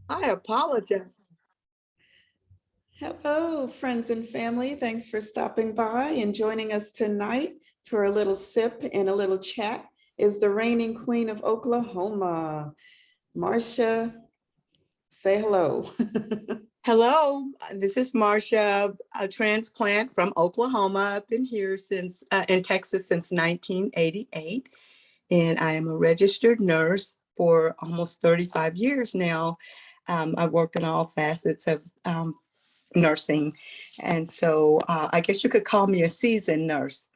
I apologize. Hello, friends and family. Thanks for stopping by and joining us tonight for a little sip and a little chat. Is the reigning queen of Oklahoma, Marcia. Say hello. Hello, this is Marcia, a transplant from Oklahoma. I've been here in Texas since 1988, and I am a registered nurse for almost 35 years now. I've worked in all facets of nursing, and so I guess you could call me a seasoned nurse.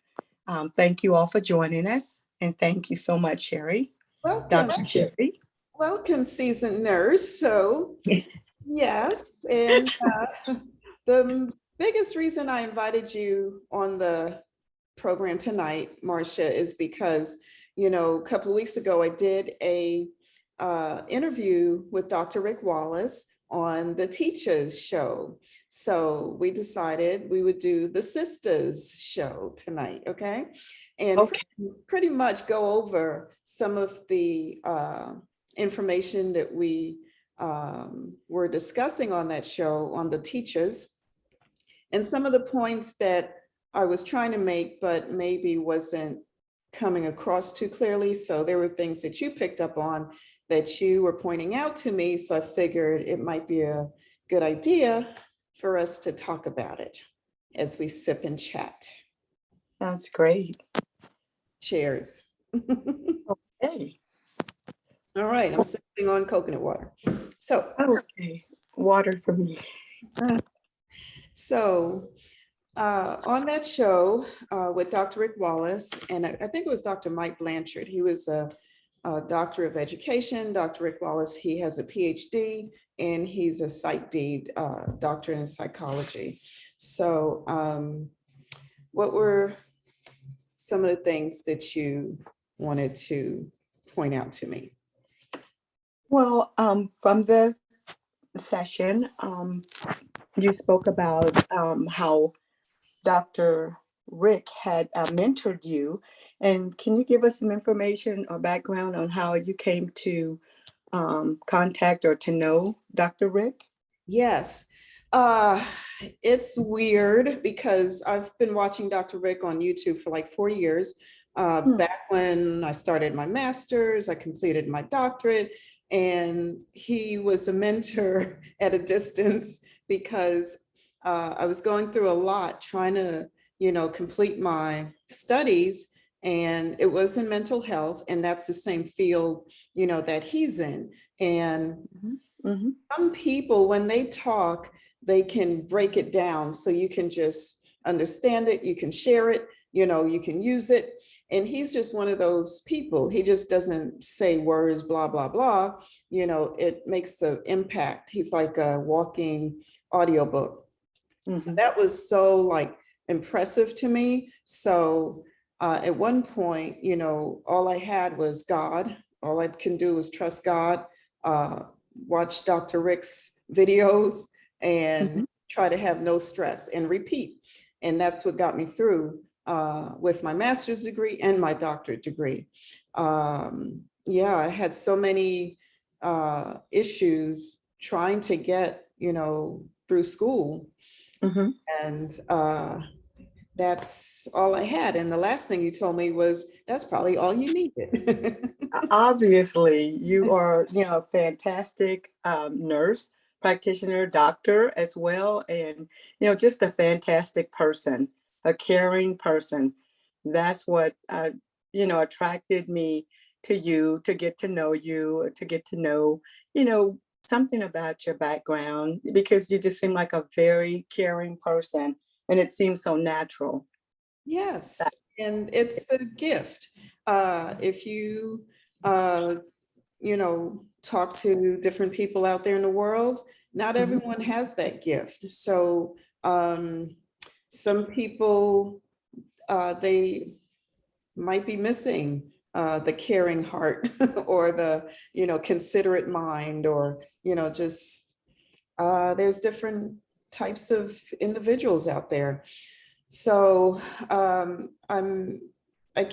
Thank you all for joining us, and thank you so much, Sherry, Welcome. Dr. Sherry. Welcome, seasoned nurse. So, yes, and the biggest reason I invited you on the program tonight, Marcia, is because, a couple of weeks ago, I did a interview with Dr. Rick Wallace on the Teachers Show. So we decided we would do the Sisters Show tonight, okay? And Okay. pretty much go over some of the information that we were discussing on that show on the teachers, and some of the points that I was trying to make, but maybe wasn't coming across too clearly. So there were things that you picked up on that you were pointing out to me. So I figured it might be a good idea for us to talk about it as we sip and chat. Sounds great. Cheers. Hey. All right, I'm sipping on coconut water. So, Okay, water for me. so on that show with Dr. Rick Wallace, and I think it was Dr. Mike Blanchard. He was a doctor of education. Dr. Rick Wallace, he has a PhD, and he's a Psych D, doctorate in psychology. So what were some of the things that you wanted to point out to me? Well, from the session, you spoke about how Dr. Rick had mentored you. And can you give us some information or background on how you came to contact or to know Dr. Rick? Yes. Uh, it's weird because I've been watching Dr. Rick on YouTube for like 4 years. Back when I started my master's, I completed my doctorate, and he was a mentor at a distance because I was going through a lot trying to, complete my studies, and it was in mental health, and that's the same field, that he's in. And Mm-hmm. some people, when they talk, they can break it down so you can just understand it, you can share it, you can use it. And he's just one of those people. He just doesn't say words, blah, blah, blah. It makes an impact. He's like a walking audiobook. Mm-hmm. So that was so like impressive to me. So at one point, all I had was God. All I can do is trust God, watch Dr. Rick's videos, and try to have no stress and repeat. And that's what got me through with my master's degree and my doctorate degree. Yeah, I had so many issues trying to get, through school. And that's all I had. And the last thing you told me was that's probably all you needed. Obviously, you are, a fantastic nurse, practitioner, doctor as well, and just a fantastic person, a caring person. That's what attracted me to you, to get to know you, to get to know, something about your background, because you just seem like a very caring person, and it seems so natural. Yes, and it's a gift. If you, uh, talk to different people out there in the world, not everyone has that gift. So some people, they might be missing the caring heart or the, considerate mind, or, just there's different types of individuals out there. So I'm like,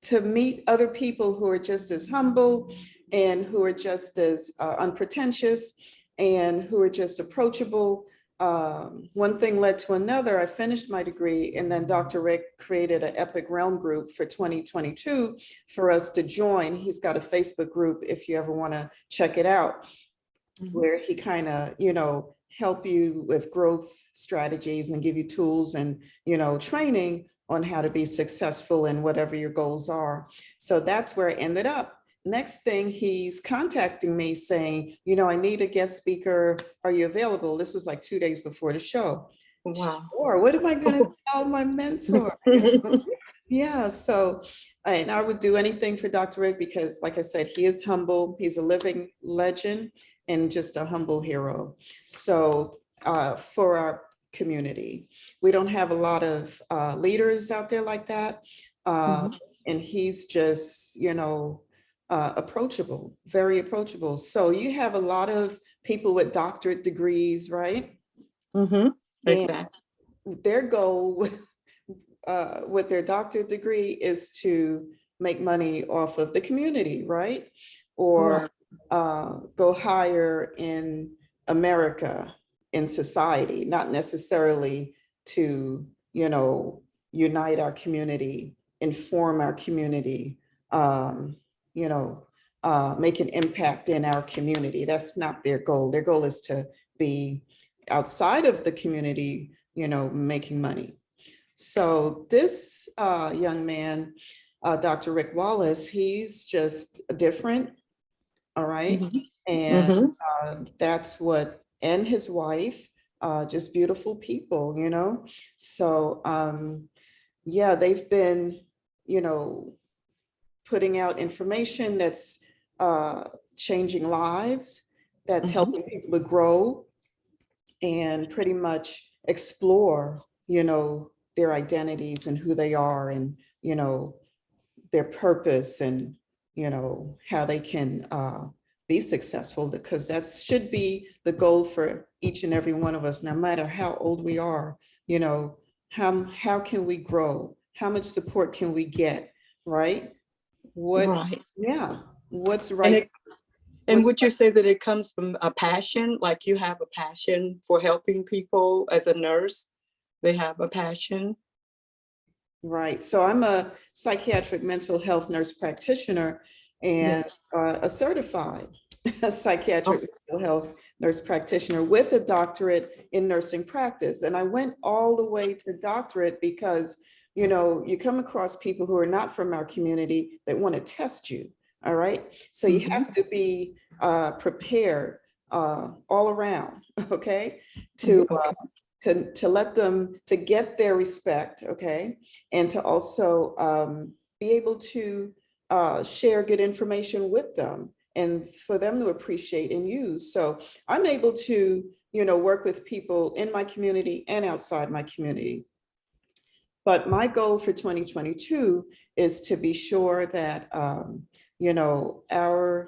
to meet other people who are just as humble and who are just as unpretentious and who are just approachable. One thing led to another. I finished my degree, and then Dr. Rick created an Epic Realm group for 2022 for us to join. He's got a Facebook group if you ever want to check it out, where he kind of, help you with growth strategies and give you tools and, training on how to be successful in whatever your goals are. So that's where I ended up. Next thing, he's contacting me saying, I need a guest speaker. Are you available? This was like 2 days before the show. Wow. Or what am I going to tell my mentor? Yeah, so, and I would do anything for Dr. Rick because, like I said, he is humble. He's a living legend and just a humble hero. So for our community, we don't have a lot of leaders out there like that. And he's just, approachable, very approachable. So you have a lot of people with doctorate degrees, right? Exactly. And their goal with their doctorate degree is to make money off of the community, right? Or go higher in America, in society, not necessarily to, unite our community, inform our community, make an impact in our community. That's not their goal. Their goal is to be outside of the community, making money. So this young man, Dr. Rick Wallace, he's just different, all right? And that's what, and his wife, just beautiful people, So yeah, they've been, putting out information that's changing lives, that's helping people to grow and pretty much explore, their identities and who they are and, their purpose and, how they can be successful, because that should be the goal for each and every one of us, no matter how old we are, how can we grow? How much support can we get, right? Yeah, what's right? And would you say that it comes from a passion, like you have a passion for helping people as a nurse? They have a passion? Right. So I'm a psychiatric mental health nurse practitioner and a certified psychiatric mental health nurse practitioner with a doctorate in nursing practice. And I went all the way to doctorate because, you come across people who are not from our community that want to test you. All right. So you have to be prepared all around. Okay. To let them, to get their respect, okay, and to also be able to share good information with them and for them to appreciate and use. So I'm able to, work with people in my community and outside my community. But my goal for 2022 is to be sure that, our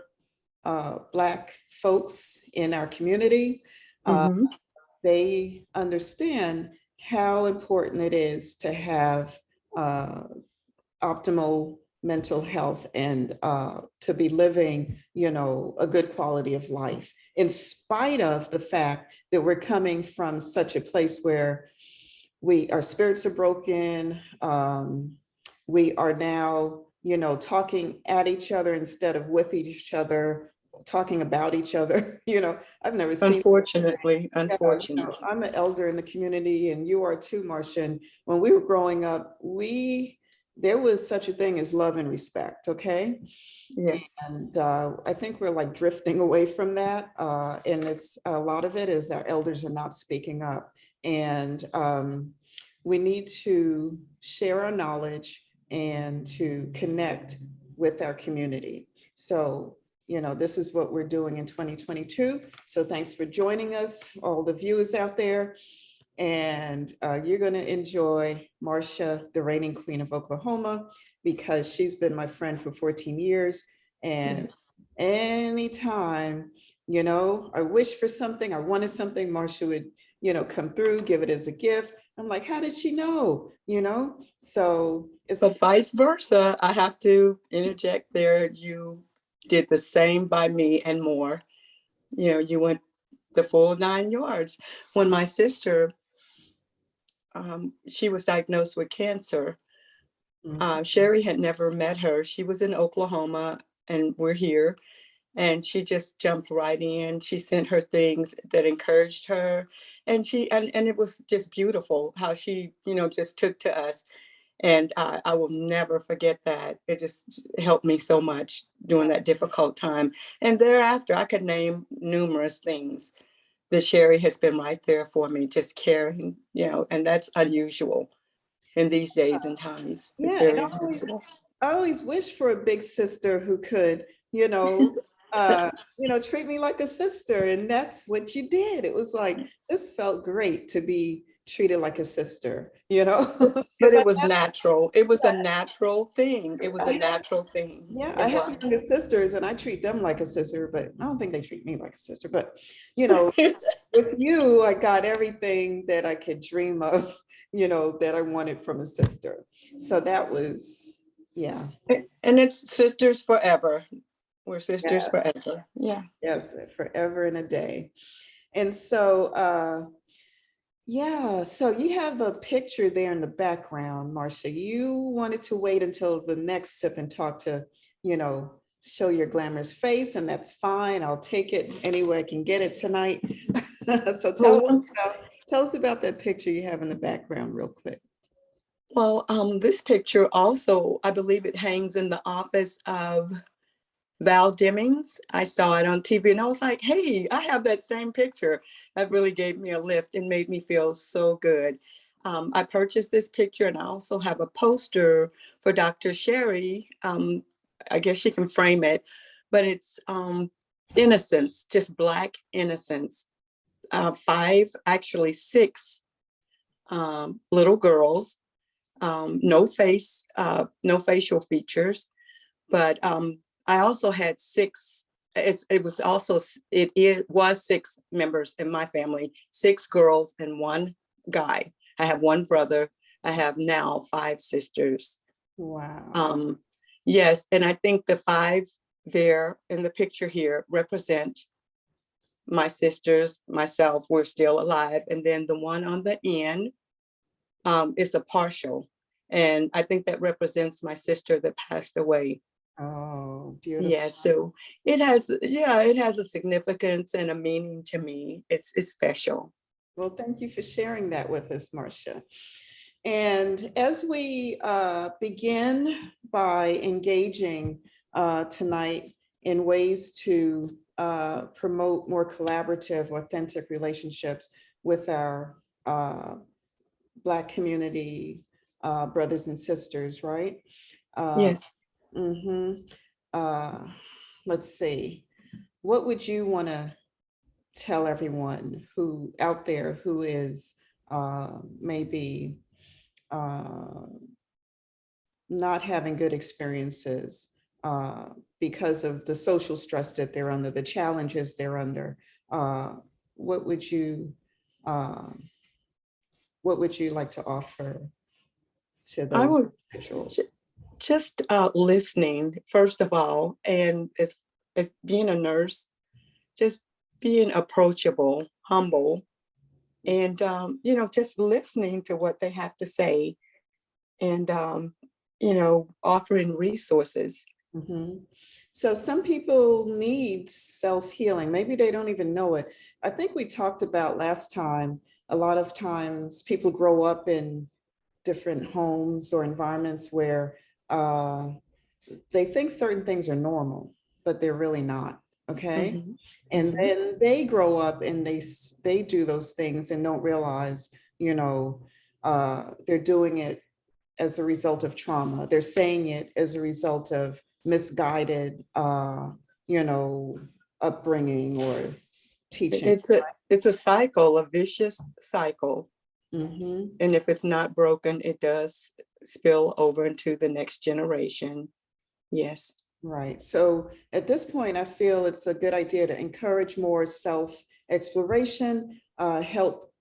Black folks in our community, they understand how important it is to have optimal mental health and to be living, a good quality of life, in spite of the fact that we're coming from such a place where our spirits are broken. We are now, talking at each other instead of with each other, talking about each other. I've never seen. Unfortunately. I'm an elder in the community, and you are too, Marcia. And when we were growing up, there was such a thing as love and respect. Okay. Yes. And I think we're like drifting away from that. And it's a lot of it is our elders are not speaking up. And we need to share our knowledge and to connect with our community. So, this is what we're doing in 2022. So thanks for joining us, all the viewers out there. And you're going to enjoy Marcia, the reigning queen of Oklahoma, because she's been my friend for 14 years. And anytime, I wish for something, I wanted something, Marcia would, come through, give it as a gift. I'm like, how did she know? So it's. But vice versa, I have to interject there. You did the same by me and more. You went the full 9 yards. When my sister, she was diagnosed with cancer, Sherry had never met her. She was in Oklahoma and we're here. And she just jumped right in. She sent her things that encouraged her. And it was just beautiful how she, just took to us. And I will never forget that. It just helped me so much during that difficult time. And thereafter, I could name numerous things that Sherry has been right there for me, just caring, and that's unusual in these days and times. It's Yeah, and very unusual. I always wish for a big sister who could, treat me like a sister. And that's what you did. It was like, this felt great to be treated like a sister, But because it was natural. It was a natural thing. It was a I natural thing. yeah, I It have was. younger sisters and I treat them like a sister, but I don't think they treat me like a sister. But, you know, with you, I got everything that I could dream of, that I wanted from a sister. So that was, yeah. And it's sisters forever. We're sisters Yeah, forever. Yeah. yes, forever and a day. And so, yeah, so you have a picture there in the background, Marcia. You wanted to wait until the next sip and talk to, show your glamorous face, and that's fine. I'll take it any way I can get it tonight. So Well, tell us about that picture you have in the background real quick. this picture also, I believe it hangs in the office of Val Demings. I saw it on TV and I was like, hey, I have that same picture. That really gave me a lift and made me feel so good. I purchased this picture and I also have a poster for Dr. Sherry. I guess she can frame it, but it's innocence, just Black innocence. Five, actually six little girls, no facial features, but I also had six. It was six members in my family, six girls and one guy. I have one brother. I have now five sisters. Wow. Yes, and I think the five there in the picture here represent my sisters, myself. We're still alive, and then the one on the end is a partial, and I think that represents my sister that passed away. Oh, beautiful. Yeah, so it has a significance and a meaning to me. It's special. Well, thank you for sharing that with us, Marcia. And as we begin by engaging tonight in ways to promote more collaborative, authentic relationships with our Black community brothers and sisters, right? Yes. Mm-hmm. Let's see. What would you want to tell everyone who out there who is maybe not having good experiences because of the social stress that they're under, the challenges they're under? What would you like to offer to I those would individuals? just listening, first of all, and as being a nurse, just being approachable, humble, and just listening to what they have to say, and offering resources. Mhm. So some people need self-healing. Maybe they don't even know it. I think we talked about last time, a lot of times people grow up in different homes or environments where they think certain things are normal, but they're really not. Okay. Mhm. And Mhm. then they grow up and they do those things and don't realize, they're doing it as a result of trauma. They're saying it as a result of misguided, upbringing or teaching. It's a cycle, a vicious cycle. Mhm. And if it's not broken, it does spill over into the next generation. Yes. Right. So at this point, I feel it's a good idea to encourage more self-exploration, help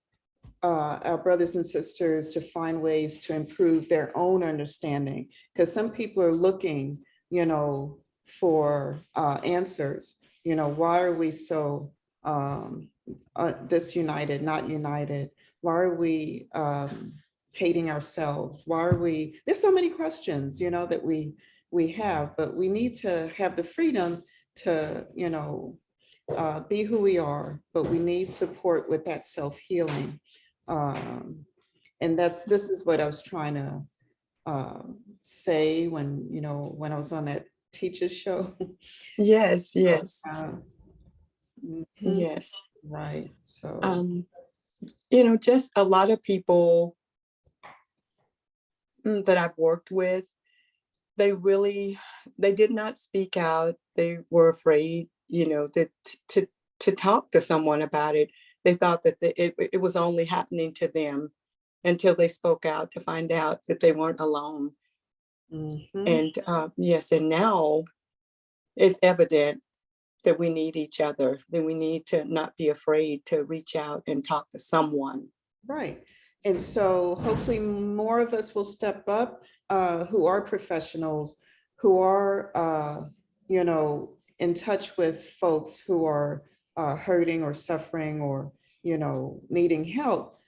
our brothers and sisters to find ways to improve their own understanding. Because some people are looking, for answers. You know, why are we so disunited, not united? Why are we hating ourselves? Why are we, there's so many questions, you know, that we have, but we need to have the freedom to, you know, be who we are, but we need support with that self-healing. And this is what I was trying to say when, you know, when I was on that teacher show. Yes, So, yes, mhm, yes. right. So, Um, you know, just a lot of people that I've worked with, they really, they did not speak out. They were afraid, you know, that to talk to someone about it. They thought that it was only happening to them until they spoke out to find out that they weren't alone. mhm, And yes, and now it's evident that we need each other, that we need to not be afraid to reach out and talk to someone. right. And so hopefully more of us will step up who are professionals, who are, you know, in touch with folks who are hurting or suffering or, you know, needing help.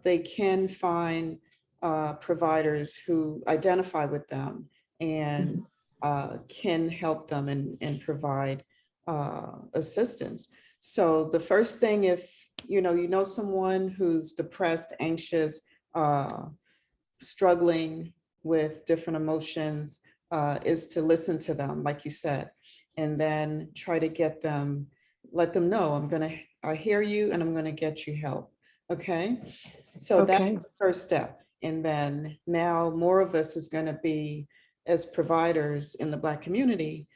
They can find providers who identify with them and Mhm. can help them and provide assistance. So the first thing, if you know someone who's depressed, anxious, struggling with different emotions, is to listen to them, like you said, and then try to get them, let them know, I hear you and I'm gonna get you help. Okay. So that's Okay, the first step. And then now more of us is gonna be, as providers in the Black community,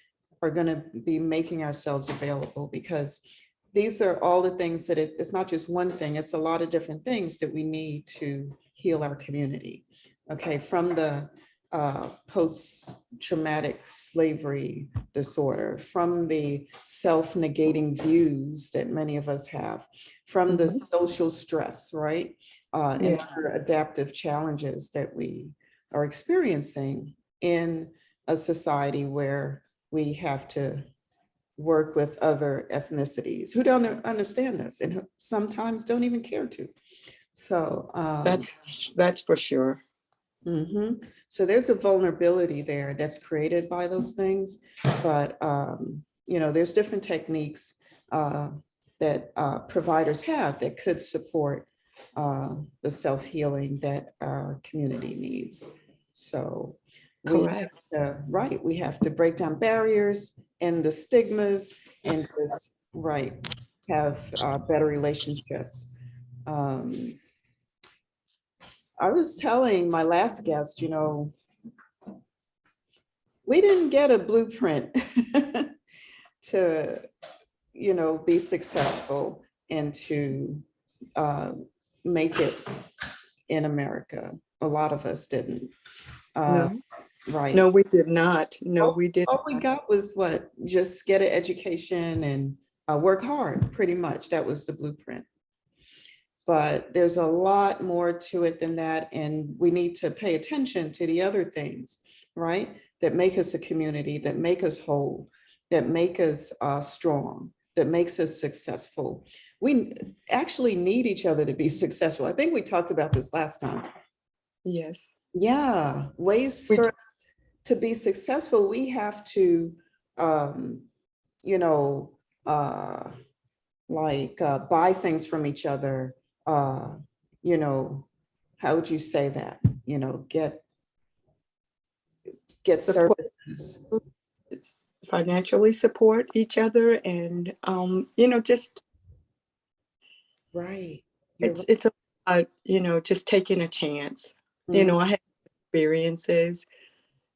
are gonna be making ourselves available, because these are all the things that it's not just one thing, it's a lot of different things that we need to heal our community. Okay, from the post-traumatic slavery disorder, from the self-negating views that many of us have, from the mhm, social stress, right? And yes, other adaptive challenges that we are experiencing in a society where we have to work with other ethnicities who don't understand us and who sometimes don't even care to. So, that's for sure. mhm. So there's a vulnerability there that's created by those things, but you know, there's different techniques that providers have that could support the self-healing that our community needs. So we Correct. right, we have to break down barriers and the stigmas and just, right, have better relationships. Um, I was telling my last guest, you know, we didn't get a blueprint to, you know, be successful and to uh, make it in America. A lot of us didn't. Uh, No, right. no, we did not. No, All, we did all we not. got was what? Just get an education and work hard, pretty much. That was the blueprint. But there's a lot more to it than that. And we need to pay attention to the other things, right? That make us a community, that make us whole, that make us strong, that makes us successful. We actually need each other to be successful. I think we talked about this last time. Yes, Yeah, ways we for us to be successful, we have to, um, you know, buy things from each other, uh, you know, how would you say that? You know, get support. services. It's financially support each other, and you know, just Right. You're right. it's about, you know, just taking a chance. You Mm, know, I have experiences,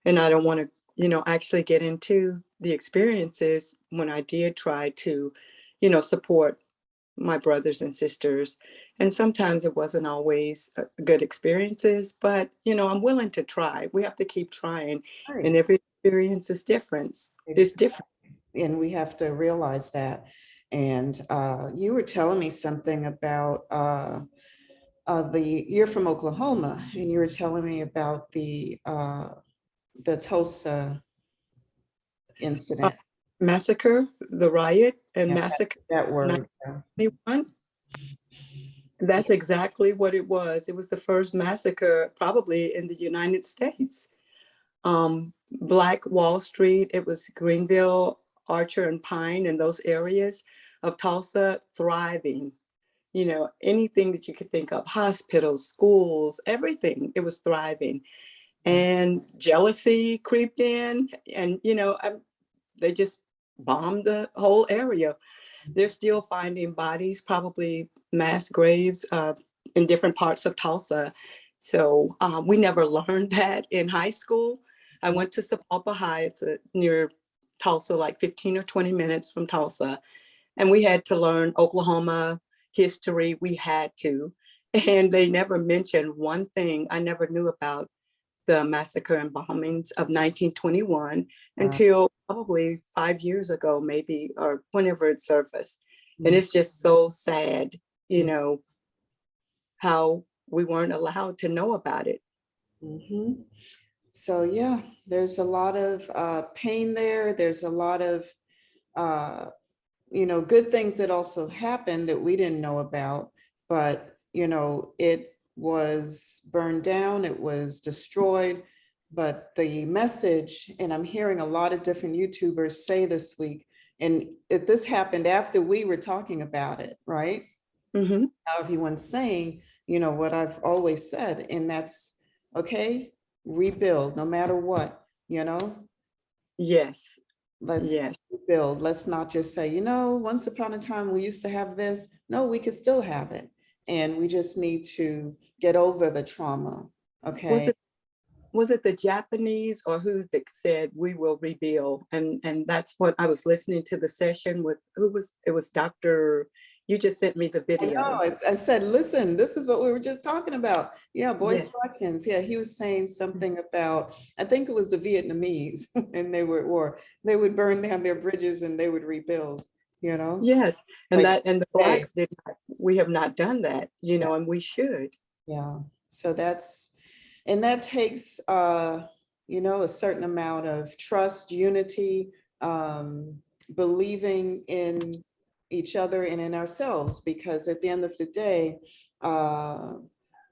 and I don't want to, you know, actually get into the experiences when I did try to, you know, support my brothers and sisters. And sometimes it wasn't always good experiences, but, you know, I'm willing to try. We have to keep trying. And right. every experience is different. It's Exactly. different. And we have to realize that. And you were telling me something about you're from Oklahoma, and you were telling me about the Tulsa incident? Massacre, the riot and Yeah, massacre that word. Yeah. 1991. That's exactly what it was. It was the first massacre probably in the United States. Black Wall Street, it was Greenville, Archer and Pine and those areas of Tulsa thriving. You know, anything that you could think of, hospitals, schools, everything, it was thriving. And jealousy creeped in and, they just bombed the whole area. They're still finding bodies, probably mass graves in different parts of Tulsa. So we never learned that in high school. I went to Sapulpa High. It's near Tulsa, like 15 or 20 minutes from Tulsa. And we had to learn Oklahoma history. We had to. And they never mentioned one thing I never knew about the massacre and bombings of 1921 Wow. until probably 5 years ago, maybe, or whenever it surfaced. And Mm, it's just so sad, you mm, know, how we weren't allowed to know about it. mhm. So yeah, there's a lot of pain there. There's a lot of uh, good things that also happened that we didn't know about, but it was burned down, it was destroyed. But the message, and I'm hearing a lot of different YouTubers say this week, and this happened after we were talking about it, right? Mm-hmm. Now everyone's saying, what I've always said, and that's okay, rebuild no matter what, Yes, let's yes. rebuild. Let's not just say, once upon a time we used to have this. No, we could still have it. And we just need to get over the trauma. Was Okay. it was it the Japanese or who that said we will rebuild? And that's what I was listening to the session with. Who was it? Was Dr. You just sent me the I know. video. I said, listen, this is what we were just talking about. Yeah, Boyce Yes. Watkins. Yeah, he was saying something about, I think it was the Vietnamese, and they would burn down their bridges and they would rebuild, Yes. And like, the hey, blacks did not, we have not done that, yeah, and we should. yeah. So and that takes, a certain amount of trust, unity, believing in each other and in ourselves, because at the end of the day, uh,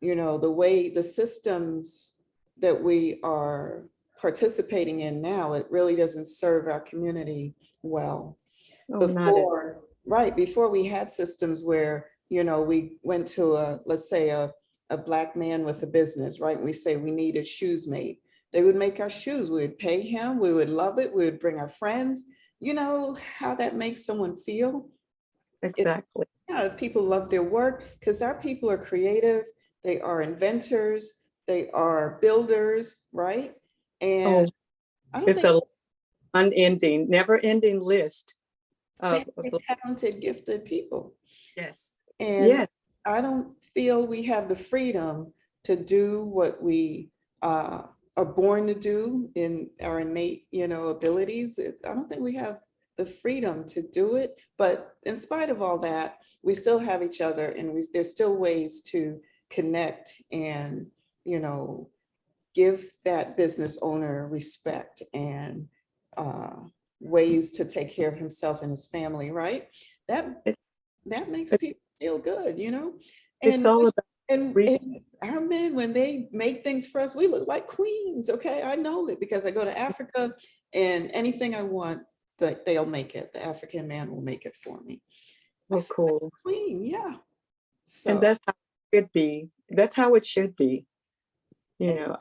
the systems that we are participating in now, it really doesn't serve our community well. Oh, not at Before we had systems where, we went to let's say a black man with a business, right? We say we needed shoes made. They would make our shoes. We would pay him. We would love it. We would bring our friends. You know how that makes someone feel? If, exactly. yeah, if people love their work, because our people are creative, they are inventors, they are builders, right? And Oh, I don't it's think a unending, never ending list of very talented, gifted people. yes. And Yes. I don't feel we have the freedom to do what we are born to do in our innate, abilities. I don't think we have the freedom to do it. But in spite of all that, we still have each other, and there's still ways to connect and, give that business owner respect and uh, ways to take care of himself and his family, right? That It, that makes it, people feel good, it's And all about re- and our men, when they make things for us, we look like queens. Okay, I know it because I go to Africa, and anything I want, they'll make it. The African man will make it for me. I oh, feel like cool. a queen, yeah. And So that's how it should be. You and know,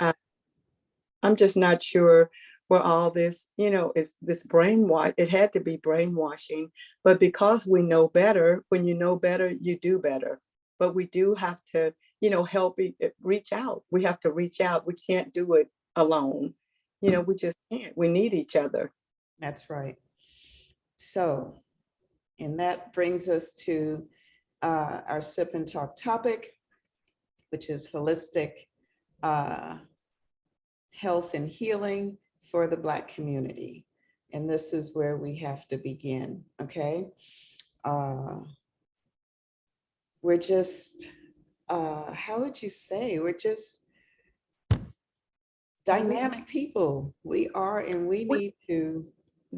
I'm just not sure where all this, is this brainwash. It had to be brainwashing, but because we know better, when you know better, you do better. But we do have to, help reach out. We have to reach out. We can't do it alone. We just can't. We need each other. that's right. So, and that brings us to our sip and talk topic, which is holistic uh, health and healing for the Black community. And this is where we have to begin, okay? Uh, we're just, how would you say? We're just We, dynamic people. We are, and we we need to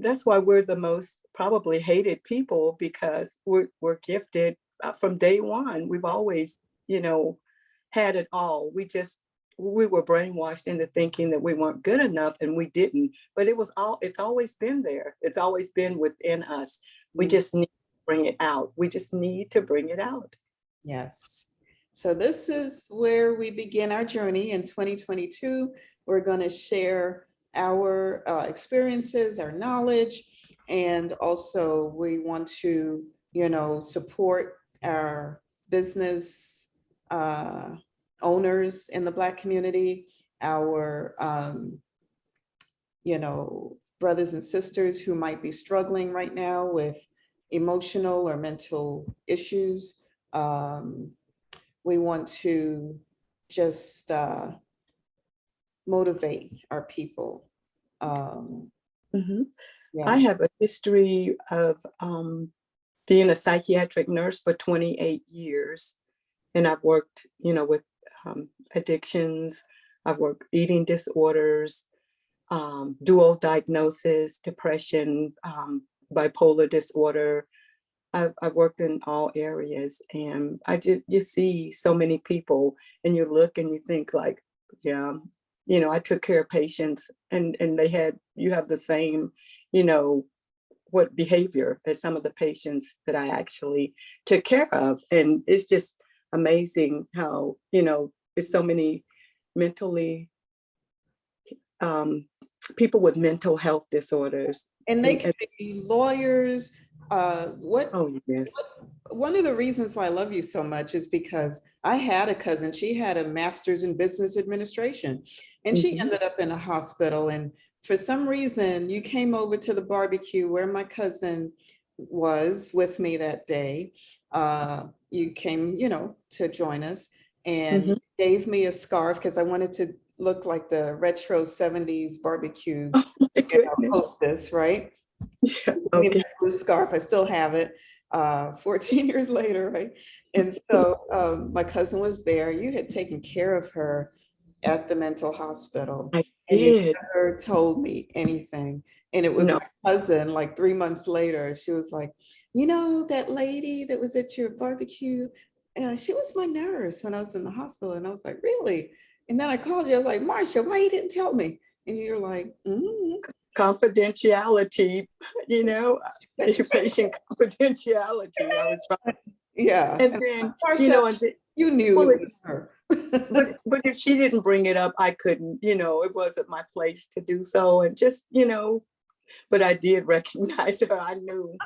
that's why we're the most probably hated people, because we're gifted from day one. We've always, you know, had it all. We were brainwashed into thinking that we weren't good enough, and we didn't. But it's always been there. It's always been within us. We Mm. just need to bring it out. We just need to bring it out. Yes. So this is where we begin our journey in 2022. We're going to share our experiences, our knowledge, and also we want to, support our business owners in the Black community, our, brothers and sisters who might be struggling right now with emotional or mental issues. We want to just motivate our people. Mhm. Yeah. I have a history of being a psychiatric nurse for 28 years. And I've worked, with addictions. I've worked eating disorders, dual diagnosis, depression, bipolar disorder. I've worked in all areas, and I just see so many people, and you look and you think like, yeah, I took care of patients, and you have the same, you know, what behavior as some of the patients that I actually took care of. And it's just amazing how, there's so many mentally, um, people with mental health disorders. And they can be lawyers. Oh, yes. One of the reasons why I love you so much is because I had a cousin, she had a master's in business administration, and she Mhm. ended up in a hospital. And for some reason, you came over to the barbecue where my cousin was with me that day. You came, to join us, and you Mhm. gave me a scarf because I wanted to look like the retro 70s barbecue, Oh my goodness. hostess, right? Yeah, I mean, okay. that blue scarf, I still have it 14 years later, right? And so my cousin was there. You had taken care of her at the mental hospital, I and you did. never told me anything. And it was No. my cousin, like 3 months later, she was like, that lady that was at your barbecue, she was my nurse when I was in the hospital. And I was like, really? And then I called you, I was like, Marcia, why you didn't tell me? And you're like, Confidentiality, patient confidentiality. I was right. yeah. And And then, Marcia, you knew well, it was her. but if she didn't bring it up, I couldn't, it wasn't my place to do so. And just, but I did recognize her. I knew,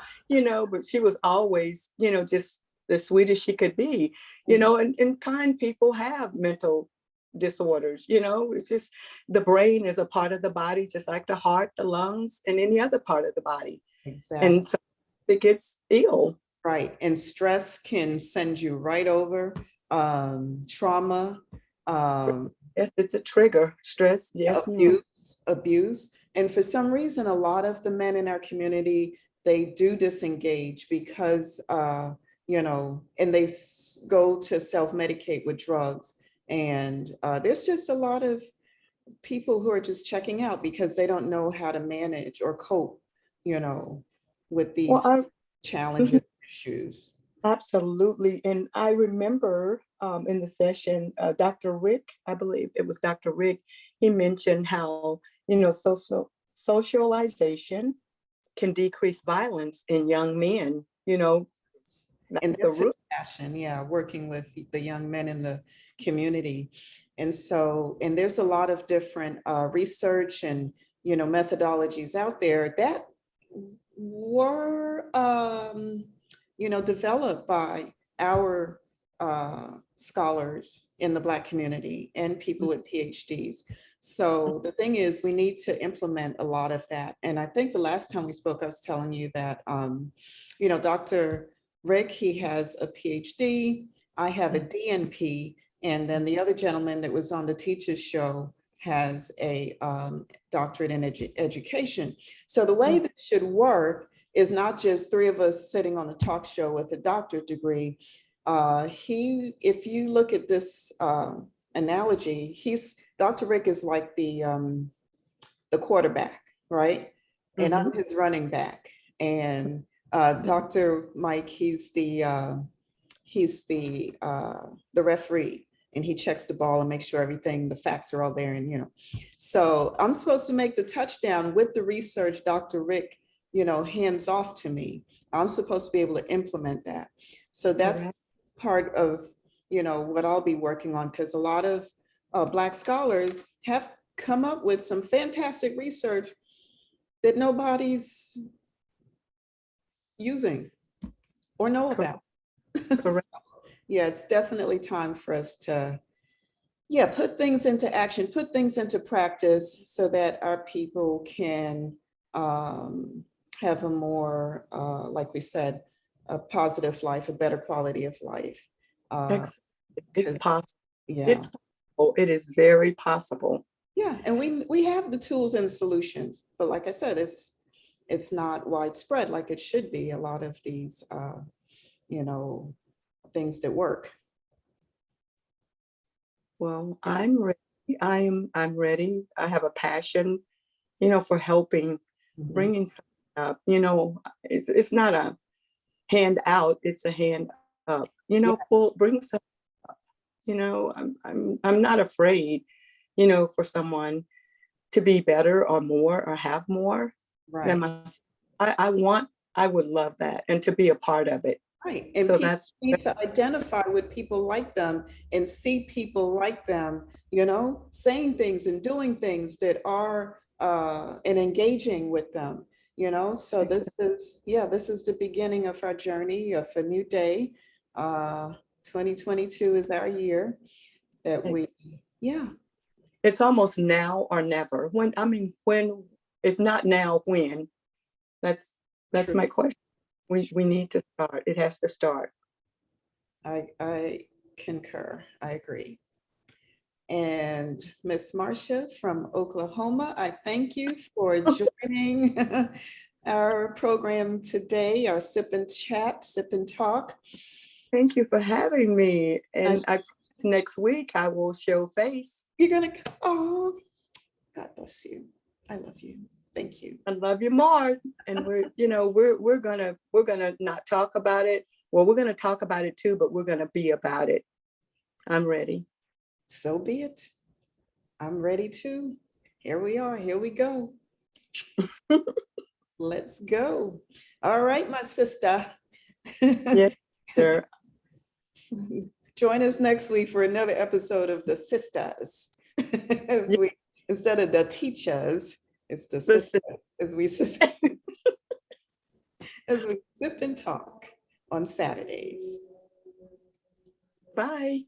but she was always, just the sweetest she could be, and kind people have mental disorders, it's just the brain is a part of the body, just like the heart, the lungs, and any other part of the body. Exactly. And so it gets ill. Right. And stress can send you right over. Trauma, Yes, it's a trigger. Stress, yes, ma'am. abuse. And for some reason, a lot of the men in our community, they do disengage because, and they go to self-medicate with drugs. And there's just a lot of people who are just checking out because they don't know how to manage or cope, with Well, these mhm, challenges, issues. absolutely. And I remember in the session, Dr. Rick, I believe it was Dr. Rick, he mentioned how, socialization can decrease violence in young men, that's And the that's his root. passion, yeah, working with the young men in the community. And so, and there's a lot of different research and, methodologies out there that were, developed by our scholars in the Black community and people with PhDs. So the thing is, we need to implement a lot of that. And I think the last time we spoke, I was telling you that, Dr. Rick, he has a PhD. I have a DNP. And then the other gentleman that was on the Teachers Show has a doctorate in education. So the way that should work is not just three of us sitting on the talk show with a doctorate degree. If you look at this Dr. Rick is like the quarterback, right? and I'm Mhm. his running back. And Dr. Mike, he's the referee, and he checks the ball and makes sure everything, the facts are all there. And so I'm supposed to make the touchdown with the research Dr. Rick, hands off to me. I'm supposed to be able to implement that. So that's Correct. part of what I'll be working on, because a lot of Black scholars have come up with some fantastic research that nobody's using or know Correct. about. Correct. Yeah, it's definitely time for us to, yeah, put things into action, put things into practice so that our people can have a more, like we said, a positive life, a better quality of life. Uh, It's 'Cause, possible. yeah, It's possible. It is very possible. yeah, and we have the tools and solutions, but like I said, it's not widespread like it should be. A lot of these, you know, things that work. Well, Yeah. I'm ready. I'm ready. I have a passion, for helping, Mhm. bringing something up. It's not a hand out, it's a hand up. Yeah, Bring some up. I'm not afraid, for someone to be better or more or have more than right. myself. I would love that and to be a part of it. Right. And So people that's need to identify with people like them and see people like them, saying things and doing things that are and engaging with them, So this is the beginning of our journey of a new day. 2022 is our year that yeah, it's almost now or never. When, if not now, when? That's true. my question. We need to start. It has to start. I concur. I agree. And Miss Marcia from Oklahoma, I thank you for joining our program today, our Sip and Chat, Sip and Talk. Thank you for having me. I, And I promise next week I will show face. you're gonna, oh, God bless you. I love you. Thank you. I love you more. And we're gonna not talk about it. Well, we're gonna talk about it too, but we're gonna be about it. I'm ready. So be it. I'm ready too. Here we are. Here we go. Let's go. All right, my sister. Yes, sir. Join us next week for another episode of The Sisters. As Yes, we, instead of the teachers, it's the sisters listen. as we sip, as we sip and talk on Saturdays. Bye.